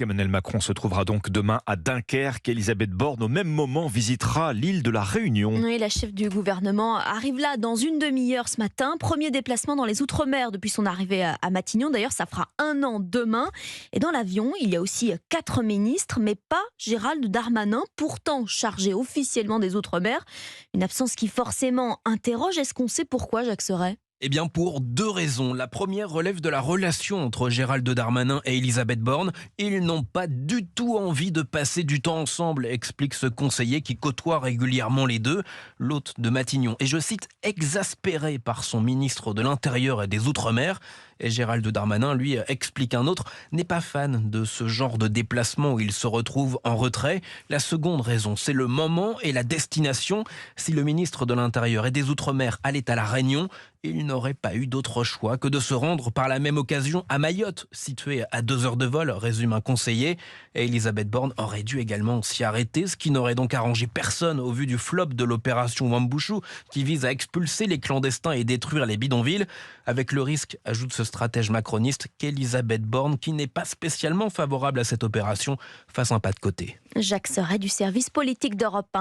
Emmanuel Macron se trouvera donc demain à Dunkerque. Elisabeth Borne, au même moment, visitera l'île de la Réunion. Oui, la chef du gouvernement arrive là dans une demi-heure ce matin. Premier déplacement dans les Outre-mer depuis son arrivée à Matignon. D'ailleurs, ça fera 1 an demain. Et dans l'avion, il y a aussi 4 ministres, mais pas Gérald Darmanin, pourtant chargé officiellement des Outre-mer. Une absence qui forcément interroge. Est-ce qu'on sait pourquoi, Jacques Serret ? Eh bien pour 2 raisons. La première relève de la relation entre Gérald Darmanin et Elisabeth Borne. Ils n'ont pas du tout envie de passer du temps ensemble, explique ce conseiller qui côtoie régulièrement les deux. L'hôte de Matignon est, je cite, exaspéré par son ministre de l'Intérieur et des Outre-mer. Et Gérald Darmanin, lui, explique un autre, n'est pas fan de ce genre de déplacement où il se retrouve en retrait. La seconde raison, c'est le moment et la destination. Si le ministre de l'Intérieur et des Outre-mer allait à La Réunion, il n'aurait pas eu d'autre choix que de se rendre par la même occasion à Mayotte, située à 2 heures de vol, résume un conseiller. Et Elisabeth Borne aurait dû également s'y arrêter, ce qui n'aurait donc arrangé personne au vu du flop de l'opération Wambushu, qui vise à expulser les clandestins et détruire les bidonvilles, avec le risque, ajoute ce stratège macroniste, qu'Elisabeth Borne, qui n'est pas spécialement favorable à cette opération, fasse un pas de côté. Jacques Serret du service politique d'Europe 1.